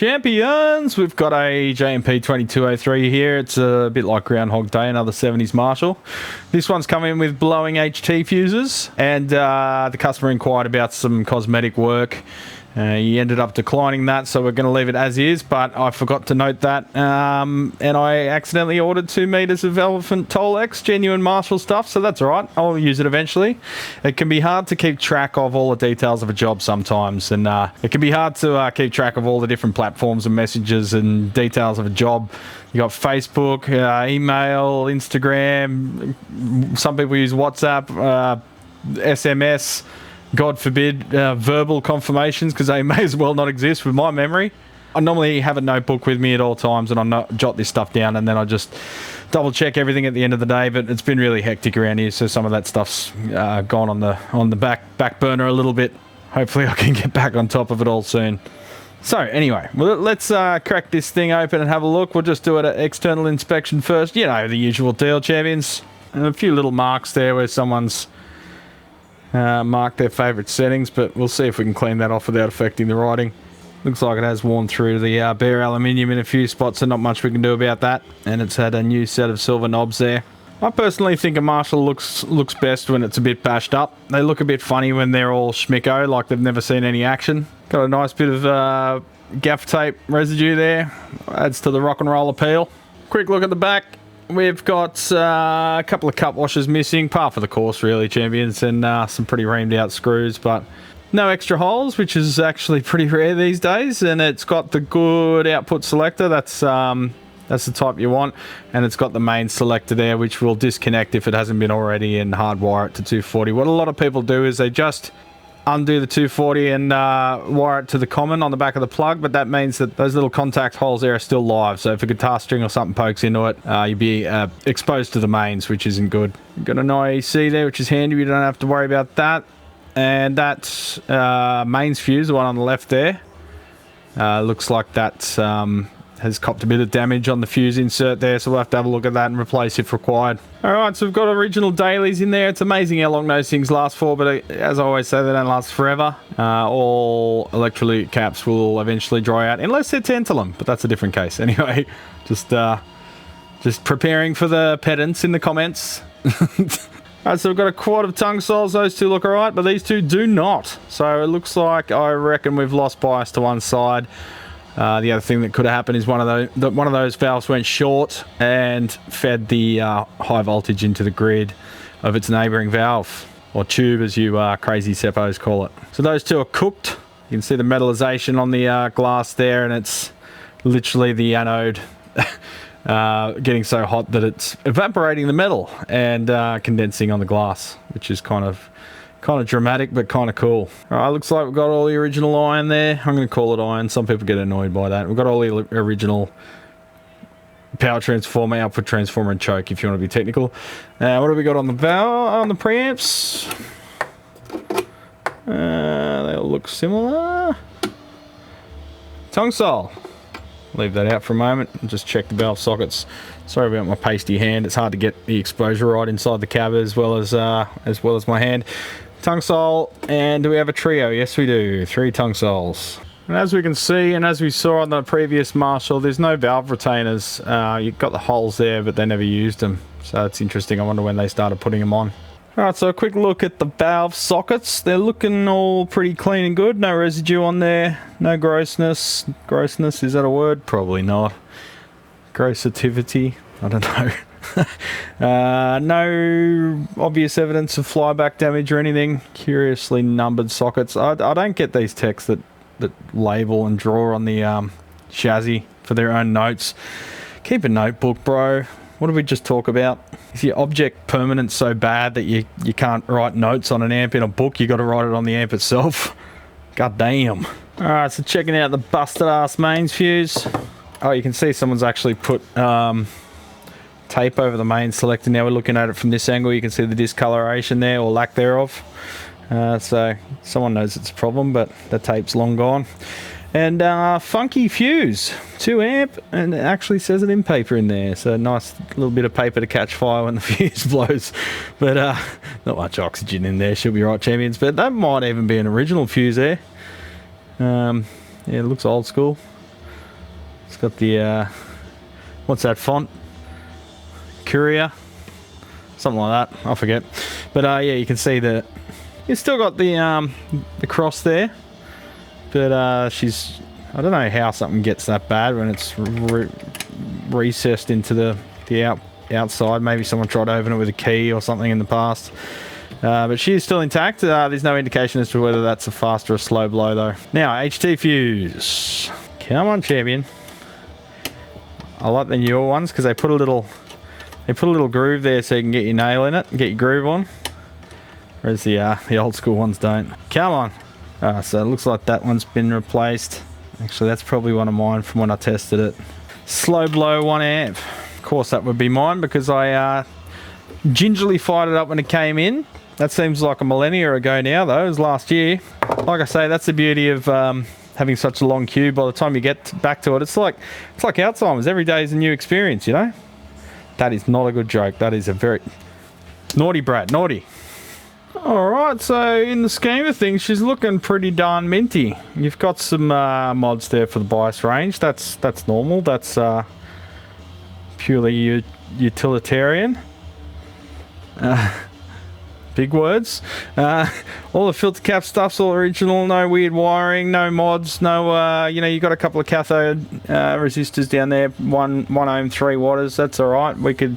Champions, we've got a JMP2203 here. It's a bit like Groundhog Day, another 70s Marshall. This one's coming with blowing HT fuses, and the customer inquired about some cosmetic work. He ended up declining that, so we're going to leave it as is, but I forgot to note that, and I accidentally ordered 2 meters of Elephant Tolex, genuine Marshall stuff, so that's alright, I'll use it eventually. It can be hard to keep track of all the details of a job sometimes, and it can be hard to keep track of all the different platforms and messages and details of a job. You got Facebook, email, Instagram, some people use WhatsApp, SMS, God forbid, verbal confirmations, because they may as well not exist with my memory. I normally have a notebook with me at all times, and I jot this stuff down, and then I just double check everything at the end of the day. But it's been really hectic around here, so some of that stuff's gone on the back burner a little bit. Hopefully I can get back on top of it all soon. So anyway, well, let's crack this thing open and have a look. We'll just do an external inspection first. You know, the usual deal, champions. And a few little marks there where someone's mark their favourite settings, but we'll see if we can clean that off without affecting the writing. Looks like it has worn through the bare aluminium in a few spots, so not much we can do about that. And it's had a new set of silver knobs there. I personally think a Marshall looks best when it's a bit bashed up. They look a bit funny when they're all schmicko, like they've never seen any action. Got a nice bit of gaff tape residue there, adds to the rock and roll appeal. Quick look at the back. We've got a couple of cup washers missing, par for the course really, champions, and some pretty reamed out screws, but no extra holes, which is actually pretty rare these days. And it's got the good output selector, that's the type you want, and it's got the main selector there, which will disconnect if it hasn't been already, and hardwire it to 240. What a lot of people do is they just undo the 240 and wire it to the common on the back of the plug, but that means that those little contact holes there are still live, so if a guitar string or something pokes into it, you'll be exposed to the mains, which isn't good. You've got an IEC there, which is handy, you don't have to worry about that. And that mains fuse, the one on the left there, looks like that has copped a bit of damage on the fuse insert there, so we'll have to have a look at that and replace if required. Alright, so we've got original dailies in there. It's amazing how long those things last for, but as I always say, they don't last forever. All electrolyte caps will eventually dry out, unless they're tantalum, but that's a different case. Anyway, just preparing for the pedants in the comments. Alright, so we've got a quad of tongue soles. Those two look alright, but these two do not. So it looks like, I reckon we've lost bias to one side. The other thing that could have happened is one of those valves went short and fed the high voltage into the grid of its neighbouring valve, or tube as you crazy seppos call it. So those two are cooked. You can see the metallization on the glass there, and it's literally the anode getting so hot that it's evaporating the metal and condensing on the glass, which is kind of dramatic, but kind of cool. Alright, looks like we've got all the original iron there. I'm going to call it iron. Some people get annoyed by that. We've got all the original power transformer, output transformer, and choke, if you want to be technical. What have we got on the valve, on the preamps? They all look similar. Tongue sole. Leave that out for a moment and just check the valve sockets. Sorry about my pasty hand. It's hard to get the exposure right inside the cab as well as my hand. Tongue sole, and do we have a trio? Yes, we do. 3 tongue soles. And as we can see, and as we saw on the previous Marshall, there's no valve retainers. You've got the holes there, but they never used them. So it's interesting. I wonder when they started putting them on. Alright, so a quick look at the valve sockets. They're looking all pretty clean and good. No residue on there. No grossness. Grossness, is that a word? Probably not. Grossivity? I don't know. No obvious evidence of flyback damage or anything. Curiously numbered sockets. I don't get these techs that label and draw on the chassis for their own notes. Keep a notebook, bro. What did we just talk about? Is your object permanent so bad that you can't write notes on an amp in a book? You got to write it on the amp itself. God damn. Alright, so checking out the busted ass mains fuse. Oh, you can see someone's actually put tape over the main selector. Now we're looking at it from this angle. You can see the discoloration there, or lack thereof. So someone knows it's a problem, but the tape's long gone. And funky fuse, 2 amp, and it actually says it in paper in there. So nice little bit of paper to catch fire when the fuse blows. But not much oxygen in there, should be right, champions. But that might even be an original fuse there. Yeah, it looks old school. It's got the, what's that font? Courier? Something like that, I forget. But yeah, you can see that you've still got the cross there. But I don't know how something gets that bad when it's recessed into the outside. Maybe someone tried to open it with a key or something in the past. But she's still intact. There's no indication as to whether that's a fast or a slow blow though. Now, HT fuse. Come on, champion. I like the newer ones because they put a little groove there so you can get your nail in it and get your groove on. Whereas the old school ones don't. Come on. So it looks like that one's been replaced. Actually, that's probably one of mine from when I tested it. Slow blow 1 amp. Of course that would be mine because I gingerly fired it up when it came in. That seems like a millennia ago now though. It was last year. Like I say, that's the beauty of having such a long queue. By the time you get back to it, it's like Alzheimer's. Every day is a new experience, you know? That is not a good joke. That is a very naughty brat, naughty. Alright, so in the scheme of things, she's looking pretty darn minty. You've got some mods there for the bias range. That's normal. That's purely utilitarian. Big words. All the filter cap stuff's all original. No weird wiring, no mods, no you know, you got a couple of cathode resistors down there, 1 ohm 3 watts. That's all right. We could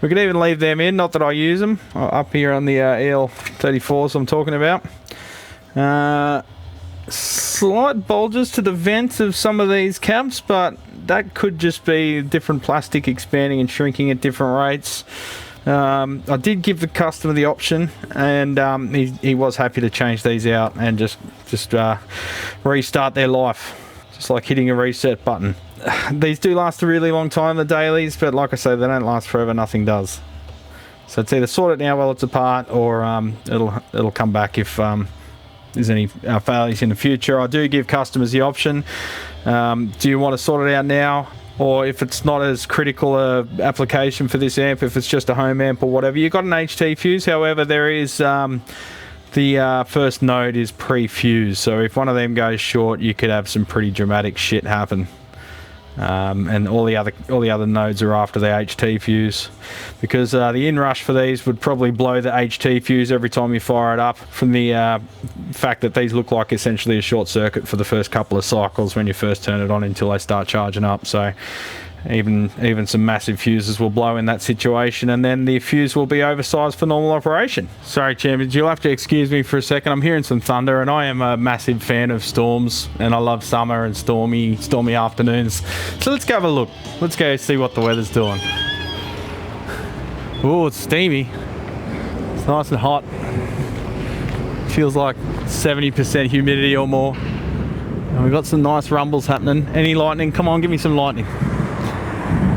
even leave them in. Not that I use them. Up here on the EL34s I'm talking about. Slight bulges to the vents of some of these caps, but that could just be different plastic expanding and shrinking at different rates. I did give the customer the option, and he was happy to change these out and just restart their life, just like hitting a reset button. These do last a really long time, the dailies, but like I say, they don't last forever. Nothing does. So it's either sort it now while it's apart, or it'll come back if there's any failures in the future. I do give customers the option. Do you want to sort it out now? Or if it's not as critical a application for this amp, if it's just a home amp or whatever, you've got an HT fuse. However, there is the first node is pre-fused, so if one of them goes short, you could have some pretty dramatic shit happen. And all the other nodes are after the HT fuse, because the inrush for these would probably blow the HT fuse every time you fire it up, from the fact that these look like essentially a short circuit for the first couple of cycles when you first turn it on until they start charging up. So even some massive fuses will blow in that situation, and then the fuse will be oversized for normal operation. Sorry champions, you'll have to excuse me for a second. I'm hearing some thunder, and I am a massive fan of storms, and I love summer and stormy afternoons. So let's go have a look. Let's go see what the weather's doing. Oh, it's steamy. It's nice and hot. Feels like 70% humidity or more. And we've got some nice rumbles happening. Any lightning? Come on, give me some lightning.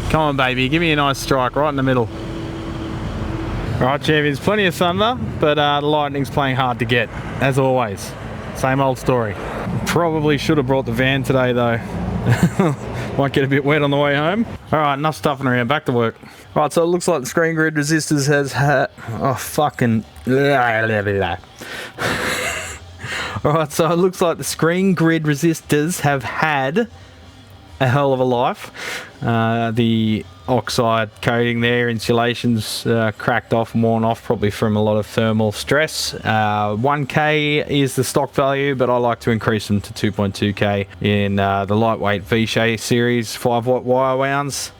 Come on baby, give me a nice strike right in the middle. Right champions, plenty of thunder, but the lightning's playing hard to get, as always. Same old story. Probably should have brought the van today though. Might get a bit wet on the way home. Alright, enough stuffing around, back to work. Right, so it looks like the screen grid resistors has had... Oh, fucking... Alright, so it looks like the screen grid resistors have had a hell of a life. The oxide coating there, insulation's cracked off and worn off, probably from a lot of thermal stress. 1K is the stock value, but I like to increase them to 2.2K in the lightweight Wiha series 5-watt wire wounds.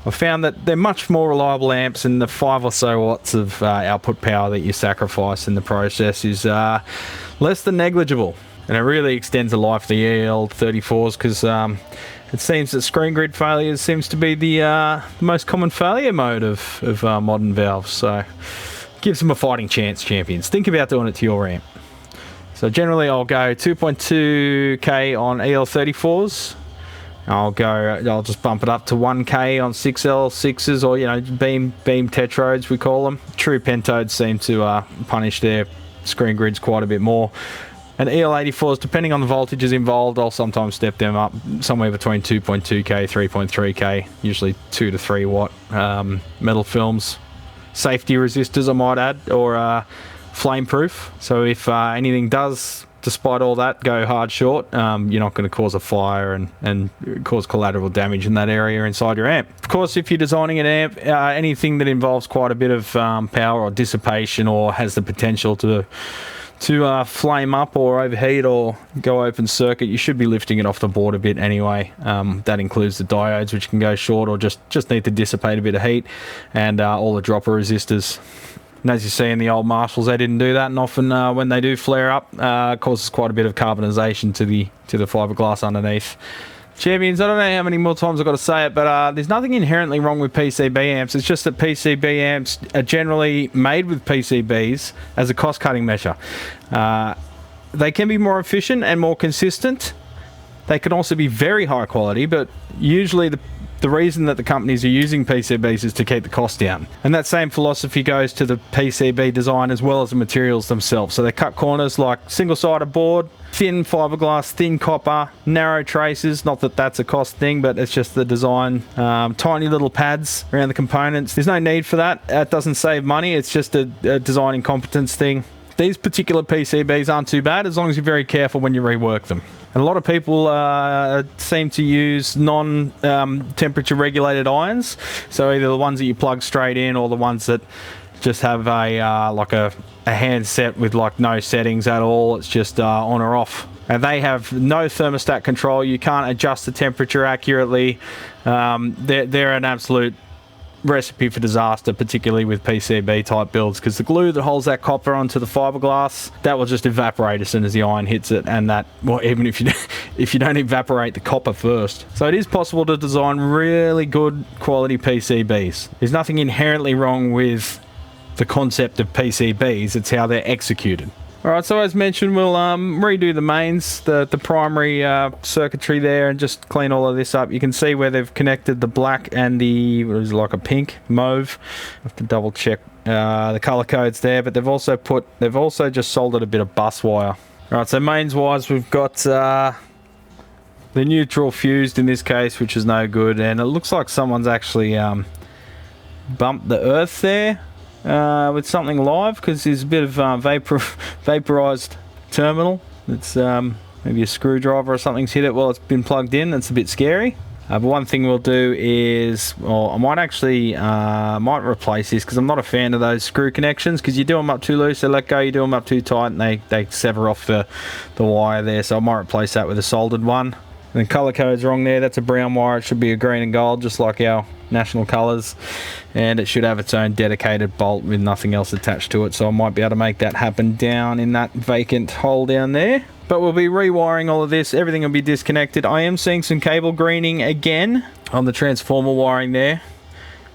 I've found that they're much more reliable amps, and the 5 or so watts of output power that you sacrifice in the process is less than negligible. And it really extends the life of the EL34s, because it seems that screen grid failures seems to be the most common failure mode of modern valves. So gives them a fighting chance, champions. Think about doing it to your amp. So generally I'll go 2.2K on EL34s. I'll just bump it up to 1K on 6L6s, or, you know, beam tetrodes we call them. True pentodes seem to punish their screen grids quite a bit more. And EL84s, depending on the voltages involved, I'll sometimes step them up somewhere between 2.2K, 3.3K, usually 2 to 3 watt metal films. Safety resistors I might add, or flame proof. So if anything does despite all that, go hard short, you're not going to cause a fire and cause collateral damage in that area inside your amp. Of course, if you're designing an amp, anything that involves quite a bit of power or dissipation or has the potential to flame up or overheat or go open circuit, you should be lifting it off the board a bit anyway. That includes the diodes, which can go short or just need to dissipate a bit of heat, and all the dropper resistors. And as you see in the old Marshalls, they didn't do that, and often when they do flare up, it causes quite a bit of carbonization to the fiberglass underneath. Champions, I don't know how many more times I've got to say it, but there's nothing inherently wrong with PCB amps. It's just that PCB amps are generally made with PCBs as a cost-cutting measure. They can be more efficient and more consistent. They can also be very high quality, but usually the reason that the companies are using PCBs is to keep the cost down. And that same philosophy goes to the PCB design as well as the materials themselves. So they cut corners like single-sided board, thin fiberglass, thin copper, narrow traces. Not that that's a cost thing, but it's just the design. Tiny little pads around the components. There's no need for that. It doesn't save money. It's just a design incompetence thing. These particular PCBs aren't too bad as long as you're very careful when you rework them. And a lot of people seem to use non-temperature regulated irons. So either the ones that you plug straight in or the ones that just have a handset with like no settings at all. It's just on or off. And they have no thermostat control. You can't adjust the temperature accurately. They're an absolute recipe for disaster, particularly with PCB type builds, because the glue that holds that copper onto the fiberglass, that will just evaporate as soon as the iron hits it, and that, well, even if you don't evaporate the copper first. So it is possible to design really good quality PCBs. There's nothing inherently wrong with the concept of PCBs, it's how they're executed. Alright, so as mentioned, we'll redo the mains, the primary circuitry there, and just clean all of this up. You can see where they've connected the black and the, what is it, like a pink, mauve. I have to double check the color codes there, but they've also just soldered a bit of bus wire. Alright, so mains wise, we've got the neutral fused in this case, which is no good, and it looks like someone's actually bumped the earth there. With something live, because there's a bit of vaporized terminal. It's maybe a screwdriver or something's hit it while it's been plugged in. That's a bit scary. But one thing we'll do is, well, I might actually might replace this, because I'm not a fan of those screw connections, because you do them up too loose, they let go, you do them up too tight, and they sever off the wire there. So I might replace that with a soldered one. And the color code's wrong there. That's a brown wire. It should be a green and gold, just like our national colors, and it should have its own dedicated bolt with nothing else attached to it. So I might be able to make that happen down in that vacant hole down there. But we'll be rewiring all of this. Everything will be disconnected. I am seeing some cable greening again on the transformer wiring there.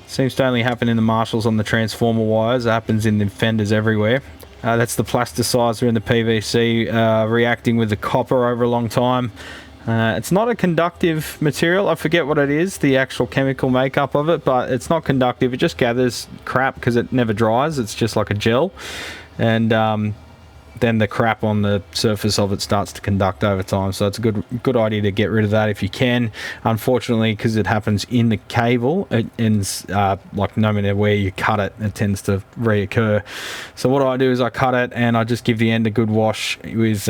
Seems to only happen in the Marshalls on the transformer wires. It happens in the fenders everywhere. That's the plasticizer in the PVC reacting with the copper over a long time. It's not a conductive material. I forget what it is, the actual chemical makeup of it, but it's not conductive. It just gathers crap because it never dries. It's just like a gel. And then the crap on the surface of it starts to conduct over time. So it's a good idea to get rid of that if you can. Unfortunately, because it happens in the cable, it ends like no matter where you cut it, it tends to reoccur. So what I do is I cut it and I just give the end a good wash with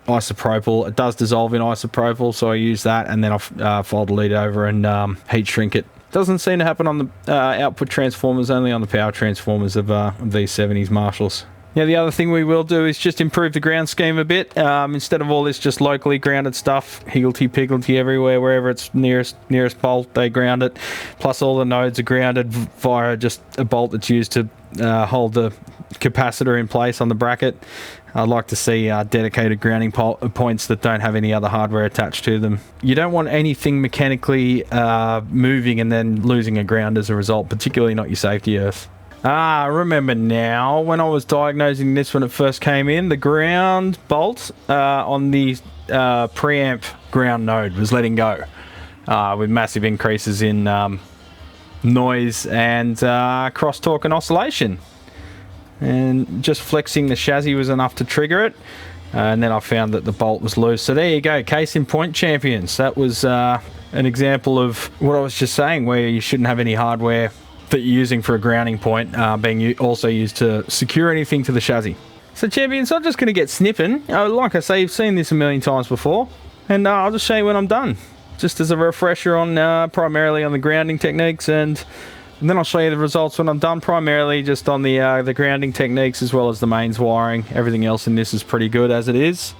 isopropyl. It does dissolve in isopropyl, so I use that, and then I'll fold the lid over and heat shrink it. Doesn't seem to happen on the output transformers, only on the power transformers of these 70s Marshalls. Now the other thing we will do is just improve the ground scheme a bit. Instead of all this just locally grounded stuff, higgledy-piggledy everywhere, wherever it's nearest bolt, they ground it. Plus all the nodes are grounded via just a bolt that's used to hold the capacitor in place on the bracket. I'd like to see dedicated grounding points that don't have any other hardware attached to them. You don't want anything mechanically moving and then losing a ground as a result, particularly not your safety earth. I remember now, when I was diagnosing this when it first came in, the ground bolt on the preamp ground node was letting go with massive increases in noise and crosstalk and oscillation. And just flexing the chassis was enough to trigger it, and then I found that the bolt was loose. So there you go, case in point, champions. That was an example of what I was just saying, where you shouldn't have any hardware that you're using for a grounding point being also used to secure anything to the chassis. So champions, I'm just going to get snipping. Like I say, you've seen this a million times before, and I'll just show you when I'm done. Just as a refresher on primarily on the grounding techniques, and then I'll show you the results when I'm done, primarily just on the grounding techniques as well as the mains wiring. Everything else in this is pretty good as it is.